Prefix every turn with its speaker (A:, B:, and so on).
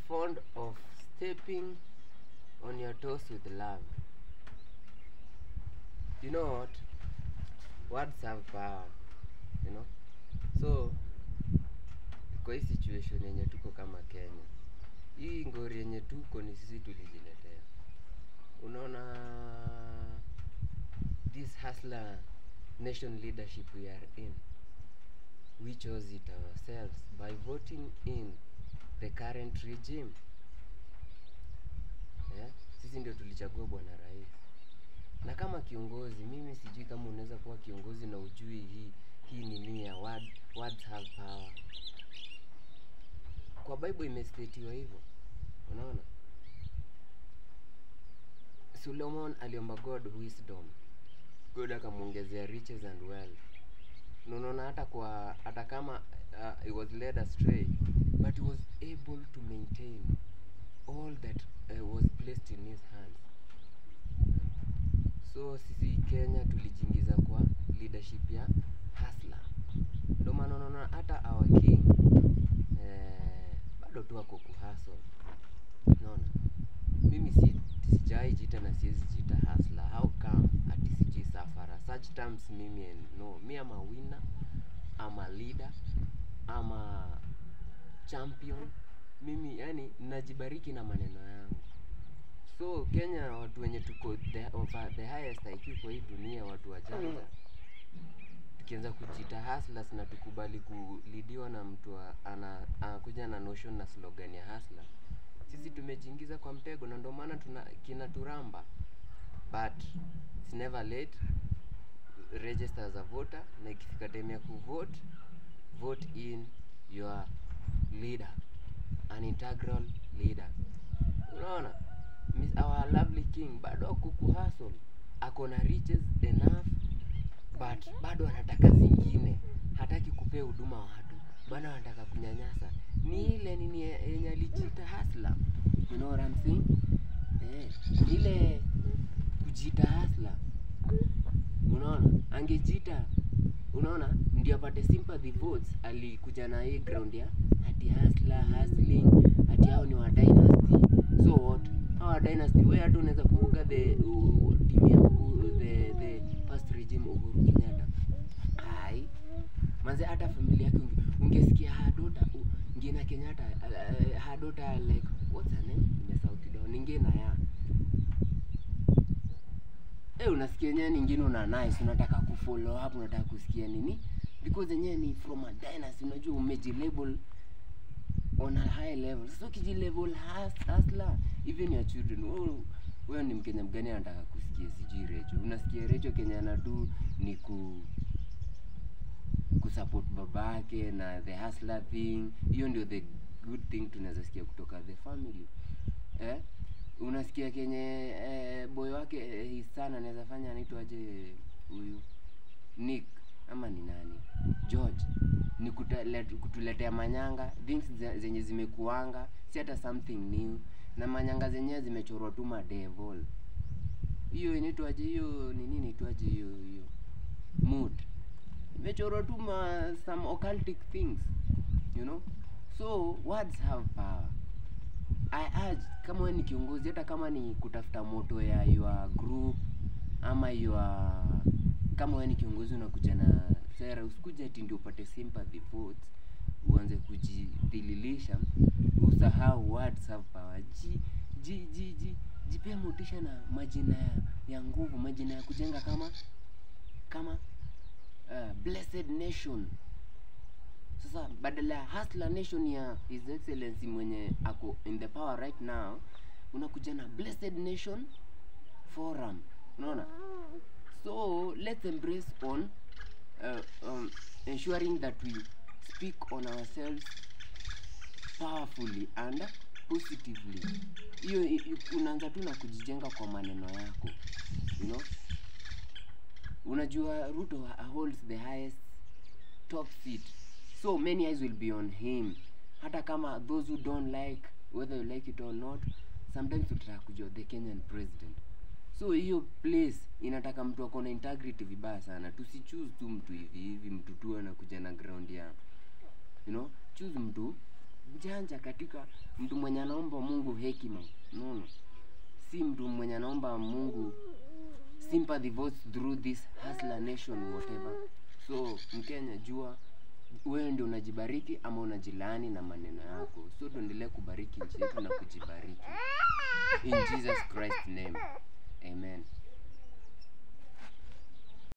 A: fond of stepping on your toes with love. You know what? Words have power, you know. So kwa hii situation yenye tuko kama Kenya, hii ngori yenye tuko ni sisi tulijiletea. Unaona, this hustler nation leadership we are in, we chose it ourselves by voting in the current regime. Sisi ndio tulichagua bwana rais. Na kama kiongozi, mimi sijui kama unaweza kuwa kiongozi na ujui hii ni nia, words have power. Kwa Bible imestatiwa hivyo. Unaona? Solomon aliomba God wisdom. God akamuongezea riches and wealth. Unaona hata kama he was led astray, but he was able to maintain all that was placed in his hands. So sisi Kenya tulijingiza kwa leadership ya hustler. Ndio maana unaona hata our king bado tu ako kuhustle. Unaona? Mimi sijai jita na siwezi jita hustler. How come ati siji safara? Such terms mimi no. Me am a winner, I'm a leader, I'm a champion. Mimi yani najibariki na maneno yangu. So Kenya watu wenye tuko the highest IQ kwa hii dunia, watu wajanja. Tukianza kujita hustlers na tukubali kulidiwa na mtu anakuja na notion na slogan ya hustler, sisi tumejiingiza kwa mtego, na ndio maana kinaturamba. But it's never late. Register as a voter, na ikifika time ya kuvote, vote in your leader, an integral leader. Unaona? Our lovely king bado kukuhustle, ako na riches enough, but bado anataka zingine. Hataki kupea huduma watu, bado anataka kunyanyasa. Ni ile nini yenye alijita hustler. You know what I'm saying? Ile kujita hustler. Unaona? Angejita, unaona, ndio apate sympathy votes. Alikuja na hii ground ya ati hustler, hustling, ati hao ni wa dynasty. So what? Our dynasty, wewe hata unaweza kumbuka the past regime Uhuru Kenyatta. Manze hata familia yake ungesikia Hadota ngina Kenyatta, Hadota like what's her name? Nimesahau kidogo. Ningine ya unasikia nyenye nyingine una nice, unataka kufollow up, unataka kusikia nini? Because yenyewe ni from a dynasty, unajua umejilabel on a high level. So kijilevel hustler, even your children. Wewe ni Mkenya mgani anataka kusikia siji Recho? Unasikia Recho Kenya anadu ni kusupport babake na the hustler thing. Hiyo ndio the good thing tunaweza sikia kutoka the family. Unasikia Kenya boy wake his son anaweza fanya anaitwa aje huyu Nick ama ni nani? George. Ni kutuletea manyanga, things zenye zimekuanga, si hata something new. Na manyanga zenyewe zimechorwa tu ma devil. Hiyo inaitwa aje hiyo ni nini inaitwaje hiyo mood. Imechorwa tu some occultic things, you know. So words have power. I urge, kama wewe ni kiongozi, hata kama ni kutafuta moto ya your group ama kama wewe ni kiongozi unakuja na sera, usikuje ati ndio upate sympathy votes, uanze kujidhililisha, usahau words have power. Jipe motisha na majina ya nguvu, majina ya kujenga kama blessed nation. Sasa badala ya hustler nation ya His Excellency mwenye ako in the power right now, unakuja na blessed nation forum. Unaona? So let's embrace on ensuring that we speak on ourselves powerfully and positively. Hiyo unaanza tu na kujijenga kwa maneno yako, you know. Unajua Ruto holds the highest top seat, so many eyes will be on him. Hata kama those who don't like, whether you like it or not, sometimes utataka kujua the Kenyan president. So hiyo place inataka mtu ako na integrity vibaya sana. Tusichoose tu mtu hivi mtu tu anakuja na ground ya, you know, choose mtu mjanja katika mtu mwenye anaomba Mungu hekima. No. Si mtu mwenye anaomba Mungu sympathy votes through this hustler nation whatever. So Mkenya, jua wewe ndio unajibariki ama unajilaani na maneno yako. So tuendelee kubariki nchi yetu na kujibariki. In Jesus Christ name. Amen.